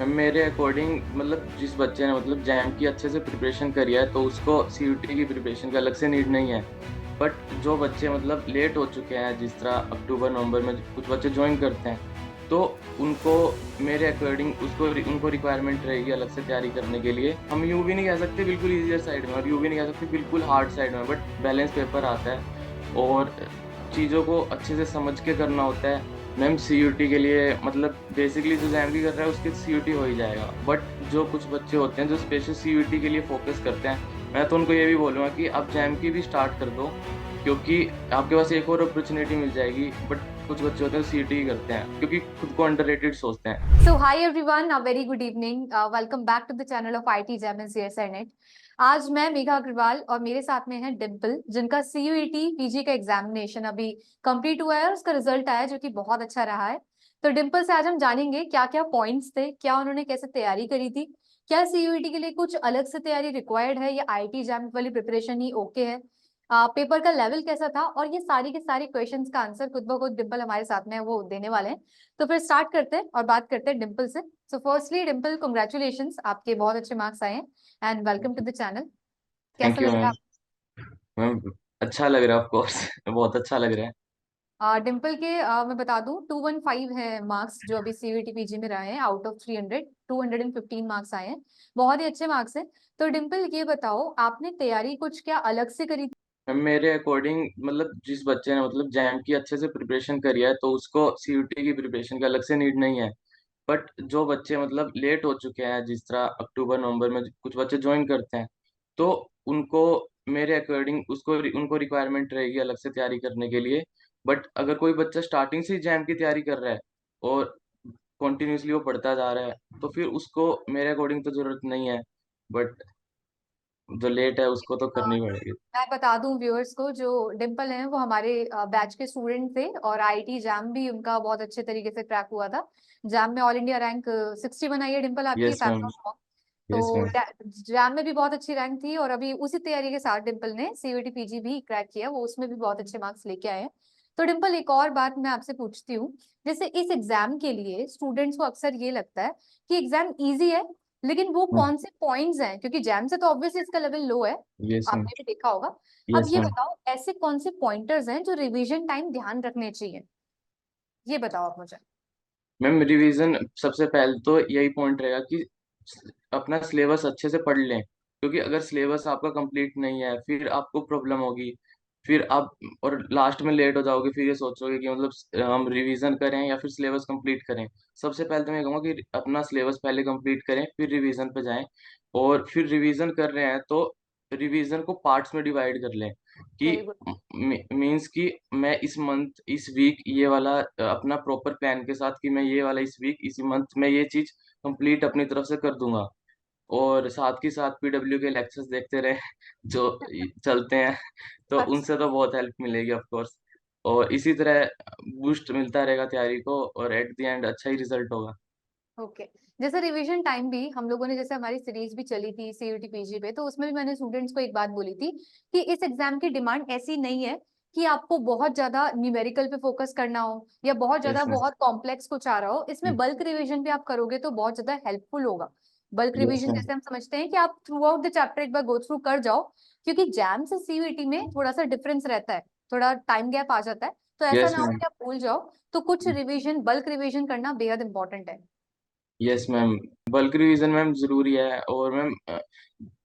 Ma'am मेरे according मतलब जिस बच्चे ने मतलब जैम की अच्छे से प्रिपरेशन करी है तो उसको सीयूटी की प्रिपरेशन का अलग से नीड नहीं है। बट जो बच्चे मतलब लेट हो चुके हैं, जिस तरह अक्टूबर नवंबर में कुछ बच्चे ज्वाइन करते हैं, तो उनको मेरे अकॉर्डिंग उनको रिक्वायरमेंट रहेगी अलग से तैयारी करने के लिए। हम यूं भी नहीं कह सकते बिल्कुल ईजियर साइड में और यूं भी नहीं कह सकते बिल्कुल हार्ड साइड में, बट बैलेंस पेपर आता है और चीज़ों को अच्छे से समझ के करना होता है। मैम सीयूटी के लिए मतलब बेसिकली जो जैम की कर रहा है उसके सीयूटी हो ही जाएगा, बट जो कुछ बच्चे होते हैं जो स्पेशल सीयूटी के लिए फोकस करते हैं, मैं तो उनको ये भी बोलूँगा कि आप जैम की भी स्टार्ट कर दो, क्योंकि आपके पास एक और अपॉर्चुनिटी मिल जाएगी। बट कुछ बच्चे होते हैं सीयूटी ही करते हैं क्योंकि खुद को अंडररेटेड सोचते हैं। So hi everyone, a very good evening. Welcome back to the channel of IT Jam and CSNet. आज मैं मेघा अग्रवाल और मेरे साथ में है डिम्पल, जिनका सीयूईटी पीजी का एग्जामिनेशन अभी कंप्लीट हुआ है और उसका रिजल्ट आया जो कि बहुत अच्छा रहा है। तो डिम्पल से आज हम जानेंगे क्या क्या पॉइंट्स थे, क्या उन्होंने कैसे तैयारी करी थी, क्या सीयूईटी के लिए कुछ अलग से तैयारी रिक्वायर्ड है या आईटी जैम वाली प्रिपरेशन ही ओके है, पेपर का लेवल कैसा था, और ये सारी के सारी क्वेश्चंस का आंसर खुद ब खुद डिम्पल हमारे साथ में है वो देने वाले हैं। तो फिर स्टार्ट करते हैं और बात करते हैं डिम्पल से। सो फर्स्टली डिम्पल, कॉन्ग्रेचुलेशंस, आपके बहुत अच्छे मार्क्स आए हैं and welcome to the channel. Thank कैसा यू लग रहा मैम। मैम अच्छा लग रहा है, ऑफ कोर्स बहुत अच्छा लग रहा है। है डिम्पल के? मैं बता दूं 215 है मार्क्स जो अभी सीयूईटी पीजी में रहे हैं, आउट ऑफ 300 215 मार्क्स आए हैं। बहुत ही अच्छे मार्क्स हैं। तो डिम्पल ये बताओ, आपने तैयारी कुछ क्या अलग से करी थी? मैम मेरे अकॉर्डिंग मतलब जिस बच्चे ने मतलब जैम की अच्छे से प्रिपरेशन करी है तो उसको सीयूटी की प्रिपरेशन का अलग से नीड नहीं है। बट जो बच्चे मतलब लेट हो चुके हैं, जिस तरह अक्टूबर नवंबर में कुछ बच्चे ज्वाइन करते हैं, तो उनको मेरे अकॉर्डिंग उनको रिक्वायरमेंट रहेगी अलग से तैयारी करने के लिए। बट अगर कोई बच्चा स्टार्टिंग से ही जैम की तैयारी कर रहा है और कॉन्टिन्यूसली वो पढ़ता जा रहा है तो फिर उसको मेरे अकॉर्डिंग तो जरूरत नहीं है। बट जो लेट है उसको तो अ, करनी पड़ेगी। मैं बता दूं व्यूअर्स को, जो डिम्पल हैं वो हमारे बैच के स्टूडेंट थे और आईटी जैम भी उनका बहुत अच्छे तरीके से क्रैक हुआ था। जैम में ऑल इंडिया रैंक 61 आई है डिम्पल आपकी, yes if I am ma'am. Not wrong. Yes तो मैम। जैम में भी बहुत अच्छी रैंक थी और अभी उसी तैयारी के साथ डिम्पल ने सीयूईटी पीजी भी क्रैक किया, वो उसमें भी बहुत अच्छे मार्क्स लेके आए हैं। तो डिम्पल, एक और बात मैं आपसे पूछती हूँ। जैसे इस एग्जाम के लिए स्टूडेंट्स को अक्सर ये लगता है कि एग्जाम इजी है, लेकिन वो कौन से पॉइंट्स हैं, क्योंकि जैम से तो ऑब्वियसली इसका लेवल लो है, यस मैम। आपने भी देखा होगा। अब यस ये मैम। बताओ, ऐसे कौन से पॉइंटर्स हैं जो रिवीजन टाइम ध्यान रखने चाहिए, ये बताओ आप मुझे। मैम रिवीजन सबसे पहले तो यही पॉइंट रहेगा कि अपना सिलेबस अच्छे से पढ़ लें, क्योंकि अगर सिलेबस आपका कंप्लीट नहीं है फिर आपको प्रॉब्लम होगी। फिर आप और लास्ट में लेट हो जाओगे, फिर ये सोचोगे कि मतलब हम रिवीजन करें या फिर सिलेबस कंप्लीट करें। सबसे पहले तो मैं कहूँगा कि अपना सिलेबस पहले कंप्लीट करें फिर रिवीजन पे जाएं। और फिर रिवीजन कर रहे हैं तो रिवीजन को पार्ट्स में डिवाइड कर लें कि वेरी गुड। मीन्स कि मैं इस मंथ इस वीक ये वाला अपना प्रॉपर प्लान के साथ कि मैं ये वाला इस वीक इसी मंथ में ये चीज कंप्लीट अपनी तरफ से कर दूंगा। और साथ के साथ पीडब्ल्यू के लेक्चर्स देखते रहे जो चलते हैं, तो अच्छा। उनसे तो बहुत हेल्प मिलेगी ऑफ कोर्स। और इसी तरह बूस्ट मिलता रहेगा तैयारी को और एट द एंड अच्छा ही रिजल्ट होगा। ओके। जैसे रिवीजन टाइम भी हम लोगों ने, जैसे हमारी सीरीज भी चली थी सीयूटी पीजी पे, तो उसमें भी मैंने स्टूडेंट्स को एक बात बोली थी कि इस एग्जाम की डिमांड ऐसी नहीं है कि आपको बहुत ज्यादा न्यूमेरिकल पे फोकस करना हो या बहुत ज्यादा यस मैम। बहुत कॉम्प्लेक्स कुछ आ रहा हो। इसमें बल्क रिवीजन भी आप करोगे तो बहुत ज्यादा हेल्पफुल होगा। Bulk yes revision ma'am. जैसे हम समझते हैं कि आप थ्रू आउट द चैप्टर एक बार गो थ्रू कर जाओ, क्योंकि जैम से सीयूईटी में थोड़ा सा डिफरेंस रहता है, थोड़ा टाइम गैप आ जाता है। तो ऐसा यस ना हो मैम। कि आप भूल जाओ। तो कुछ रिवीजन, बल्क रिवीजन करना बेहद इंपॉर्टेंट है। Yes ma'am. Bulk revision ma'am जरूरी है। और मैम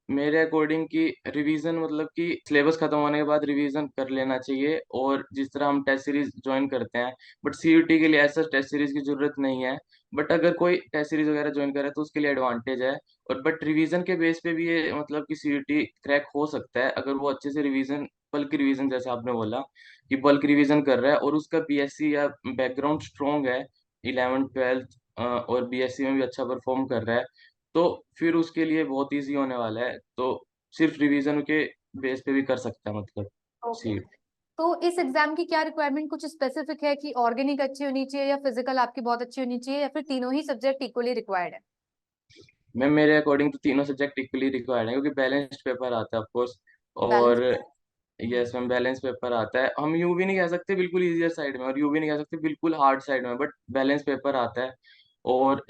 मेरे अकॉर्डिंग कि रिवीजन मतलब कि सिलेबस खत्म होने के बाद रिवीजन कर लेना चाहिए। और जिस तरह हम टेस्ट सीरीज ज्वाइन करते हैं, बट सीयूटी के लिए ऐसा टेस्ट सीरीज की जरूरत नहीं है। बट अगर कोई टेस्ट सीरीज वगैरह ज्वाइन करे तो उसके लिए एडवांटेज है। और बट रिवीजन के बेस पे भी ये मतलब कि सीयूटी क्रैक हो सकता है अगर वो अच्छे से रिवीजन, बल्क रिवीजन जैसे आपने बोला कि बल्क रिवीजन कर रहा है और उसका बीएससी या बैकग्राउंड स्ट्रॉन्ग है, 11 12 और बीएससी में भी अच्छा परफॉर्म कर रहा है, तो फिर उसके लिए बहुत इजी होने वाला है। तो सिर्फ रिवीजन के बेस पे भी कर सकता है मतलब ओके। सी। तो इस एग्जाम की क्या रिक्वायरमेंट कुछ स्पेसिफिक है कि ऑर्गेनिक अच्छी होनी चाहिए या फिजिकल आपकी बहुत अच्छी होनी चाहिए या फिर तीनों ही सब्जेक्ट इक्वली रिक्वायर्ड है? मैम मेरे अकॉर्डिंग तो तीनों सब्जेक्ट इक्वली रिक्वायर्ड है क्योंकि बैलेंस्ड पेपर आता है ऑफ कोर्स। बैलेंस। और यस मैम बैलेंस पेपर आता है। हम यूं भी नहीं कह सकते बिल्कुल इजियर साइड में और यूं भी नहीं कह सकते बिल्कुल हार्ड साइड में, बट बैलेंस पेपर आता है। और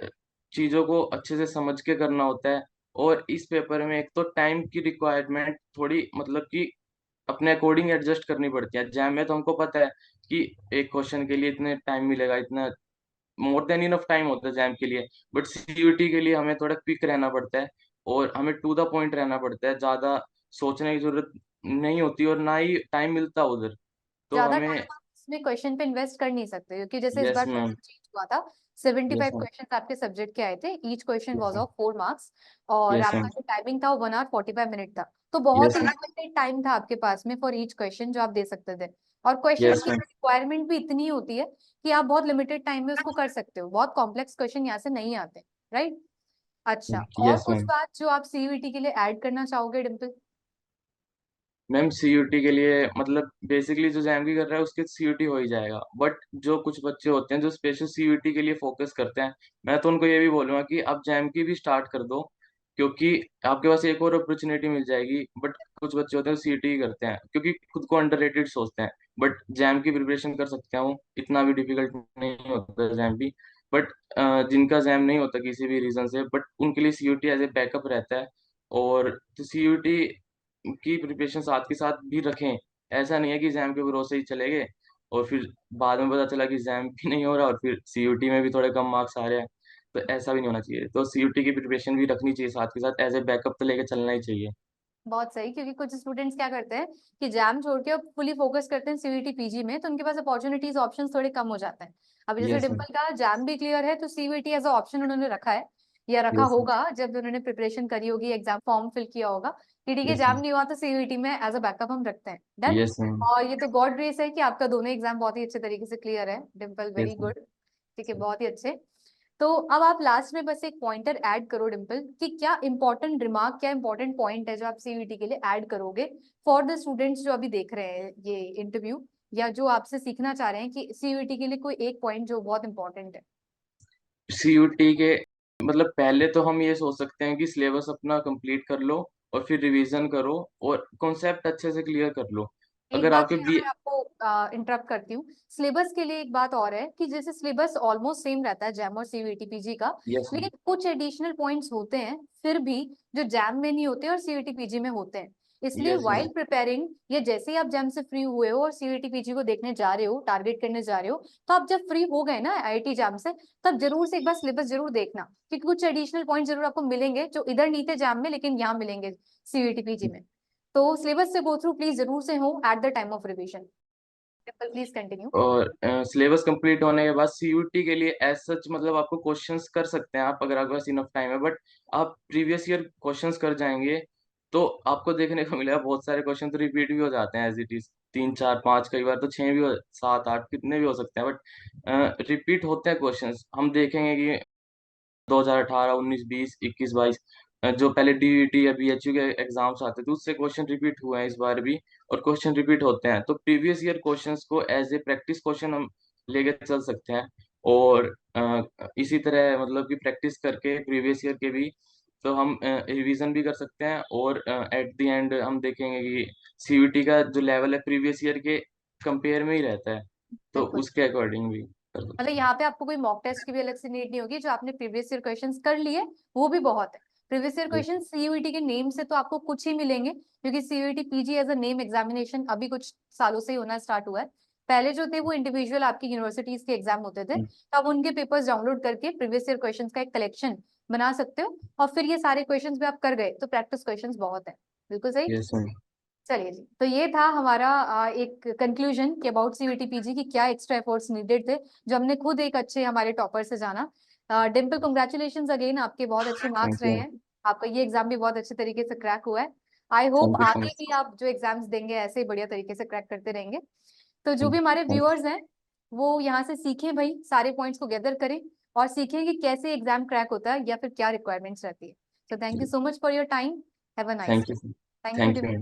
चीजों को अच्छे से समझ के करना होता है। और इस पेपर में एक तो टाइम की रिक्वायरमेंट थोड़ी मतलब कि अपने अकॉर्डिंग एडजस्ट करनी पड़ती है। जैम में तो हमको पता है कि एक क्वेश्चन के लिए इतने टाइम मिलेगा, इतना मोर देन इनफ टाइम होता है जैम के लिए। बट सीयूटी के लिए हमें थोड़ा क्विक रहना पड़ता है और हमें टू द पॉइंट रहना पड़ता है, ज्यादा सोचने की जरूरत नहीं होती और ना ही टाइम मिलता उधर। तो ज्यादा हमें। टाइम आप इसमें क्वेश्चन पे इन्वेस्ट कर नहीं सकते, क्योंकि जैसे इस यस बार मैम। पेपर चेंज हुआ था। 75 यस मैम। क्वेश्चन आपके सब्जेक्ट के आए थे, each question yes was ma'am. Of 4 marks. और यस आपका मैम। जो टाइमिंग था वो 1 hour 45 minute था। तो बहुत yes he ma'am. Limited time था आपके पास में फॉर ईच क्वेश्चन जो आप दे सकते थे। और क्वेश्चंस यस की मैम। रिक्वायरमेंट भी इतनी होती है कि आप बहुत लिमिटेड टाइम में उसको कर सकते हो, बहुत कॉम्प्लेक्स क्वेश्चन यहाँ से नहीं आते। राइट। अच्छा, और यस कुछ मैम। बात जो आप सीयूईटी के लिए ऐड करना चाहोगे डिम्पल? मैम सीयूटी के लिए मतलब बेसिकली जो जैम की कर रहा है उसके सीयूटी हो ही जाएगा। बट जो कुछ बच्चे होते हैं जो स्पेशल सीयूटी के लिए फोकस करते हैं, मैं तो उनको ये भी बोलूंगा कि आप जैम की भी स्टार्ट कर दो, क्योंकि आपके पास एक और अपॉर्चुनिटी मिल जाएगी। बट कुछ बच्चे होते हैं सीयूटी ही करते हैं क्योंकि खुद को अंडररेटेड सोचते हैं। बट जैम की प्रिपरेशन कर सकते हैं, वो इतना भी डिफिकल्ट नहीं होता जैम भी। बट जिनका जैम नहीं होता किसी भी रीजन से, बट उनके लिए सीयूटी एज ए बैकअप रहता है। और सीयूटी की प्रिपरेशन साथ के साथ भी रखें। ऐसा नहीं है कि एग्जाम के भरोसे ही चले गए और फिर बाद में पता चला कि एग्जाम भी नहीं हो रहा और फिर सीयूटी में भी थोड़े कम मार्क्स आ रहे हैं। तो ऐसा भी नहीं होना चाहिए, तो सीयूटी की प्रिपरेशन भी रखनी चाहिए साथ के साथ, एज ए बैकअप तो लेके चलना ही चाहिए। बहुत सही, क्योंकि कुछ स्टूडेंट्स क्या करते हैं कि जैम छोड़ के अब फुली फोकस करते हैं सीयूईटी पीजी में, तो उनके पास अपॉर्चुनिटीज ऑप्शंस थोड़े कम हो जाते हैं। अभी जैसे यस मैम। डिम्पल का जैम भी क्लियर है, तो सीयूईटी एज अ ऑप्शन उन्होंने रखा है, या रखा यस मैम। होगा जब उन्होंने प्रिपरेशन करी होगी, एग्जाम फॉर्म फिल किया होगा कि ठीक है यस जैम मैम। नहीं हुआ तो सीयूईटी में एज अ बैकअप हम रखते हैं। डन। Yes ma'am. और ये तो गॉड ग्रेस है कि आपका दोनों एग्जाम बहुत ही अच्छे तरीके से क्लियर है Dimple, very yes ma'am. Good. ठीक है, बहुत ही अच्छे। तो अब आप लास्ट में बस एक पॉइंटर ऐड करो डिम्पल, कि क्या इंपॉर्टेंट रिमार्क, क्या इंपॉर्टेंट पॉइंट है जो आप सीयूईटी के लिए ऐड करोगे फॉर द स्टूडेंट्स जो अभी देख रहे हैं ये इंटरव्यू, या जो आपसे सीखना चाह रहे हैं कि सीयूईटी के लिए कोई एक पॉइंट जो बहुत इंपॉर्टेंट है। सीयूटी के मतलब पहले तो हम ये सोच सकते हैं कि सिलेबस अपना कंप्लीट कर लो और फिर रिवीजन करो और कॉन्सेप्ट अच्छे से क्लियर कर लो। एक अगर बात आपके यहाँ बी। पे आपको इंटरप्ट करती हूँ, सिलेबस के लिए एक बात और है कि जैसे सिलेबस ऑलमोस्ट सेम रहता है जैम और सीयूईटी पीजी का, यस मैम। लेकिन कुछ एडिशनल पॉइंट्स होते हैं फिर भी जो जैम में नहीं होते और सीयूईटी पीजी में होते हैं। इसलिए यस मैम। वाइल प्रिपेयरिंग, या जैसे ही आप जैम से फ्री हुए हो और सीयूईटी पीजी को देखने जा रहे हो, टारगेट करने जा रहे हो, तो आप जब फ्री हो गए ना आईआईटी जैम से, तब जरूर से एक बार सिलेबस जरूर देखना, क्योंकि कुछ एडिशनल पॉइंट जरूर आपको मिलेंगे जो इधर नहीं थे जैम में लेकिन यहाँ मिलेंगे सीयूईटी पीजी में। तो सिलेबस से गो थ्रू प्लीज जरूर से हो at the time of revision. Please continue. और सिलेबस कंप्लीट होने के बाद सीयूटी के लिए एज सच मतलब आपको क्वेश्चंस कर सकते हैं आप, अगर आपके पास इनफ टाइम है। बट आप प्रीवियस ईयर क्वेश्चंस कर जाएंगे तो आपको देखने को मिलेगा बहुत सारे क्वेश्चन तो रिपीट भी हो जाते हैं एज इट इज। तीन चार पांच, कई बार तो छह भी हो, सात आठ, कितने भी हो सकते हैं। बट रिपीट होते हैं क्वेश्चंस। हम देखेंगे कि 2018, 19, 20, 21, 22 जो पहले डीईटी या बीएचयू के एग्जाम्स आते थे उससे क्वेश्चन रिपीट हुए हैं इस बार भी। और क्वेश्चन रिपीट होते हैं तो प्रीवियस ईयर क्वेश्चंस को एज ए प्रैक्टिस क्वेश्चन हम लेके चल सकते हैं। और इसी तरह मतलब कि प्रैक्टिस करके प्रीवियस ईयर के भी तो हम रिवीजन भी कर सकते हैं। और एट द एंड हम देखेंगे कि सीयूटी का जो लेवल है प्रीवियस ईयर के कंपेयर में ही रहता है, तो बिल्कुल। उसके अकॉर्डिंग भी कर सकते मतलब यहाँ पे आपको कोई मॉक टेस्ट की भी अलग से नीड नहीं होगी, जो आपने प्रीवियस ईयर क्वेश्चंस कर लिए वो भी बहुत है। प्रीवियस ईयर हैं। क्वेश्चन सीयूईटी के नेम से तो आपको कुछ ही मिलेंगे, क्योंकि CUET PG as a name examination अभी कुछ सालों से ही होना स्टार्ट हुआ है। पहले जो थे वो इंडिविजुअल आपकी यूनिवर्सिटीज के एग्जाम होते थे, तो आप उनके पेपर्स डाउनलोड करके प्रीवियस ईयर क्वेश्चंस का एक कलेक्शन बना सकते हो, और फिर ये सारे क्वेश्चंस भी आप कर गए तो प्रैक्टिस क्वेश्चंस बहुत है। बिल्कुल सही। Yes ma'am. चलिए जी, तो ये था हमारा एक कंक्लूजन कि अबाउट सीयूईटी पीजी की क्या एक्स्ट्रा एफर्ट्स नीडेड थे, जो हमने खुद एक अच्छे हमारे टॉपर से जाना। डिम्पल, कंग्रेचुलेशन अगेन, आपके बहुत अच्छे मार्क्स थैंक रहे यू। हैं। आपका ये एग्जाम भी बहुत अच्छे तरीके से क्रैक हुआ है। I hope thank you so आगे मच। भी आप जो एग्जाम्स देंगे ऐसे ही बढ़िया तरीके से क्रैक करते रहेंगे। तो जो भी हमारे थैंक व्यूअर्स हैं वो यहाँ से सीखें भाई, सारे पॉइंट्स को गैदर करें और सीखें कि कैसे एग्जाम क्रैक होता है या फिर क्या रिक्वायरमेंट्स रहती है। तो thank you you. So much for your time. Have a nice thank day. You. Thank you thank Dimple. You.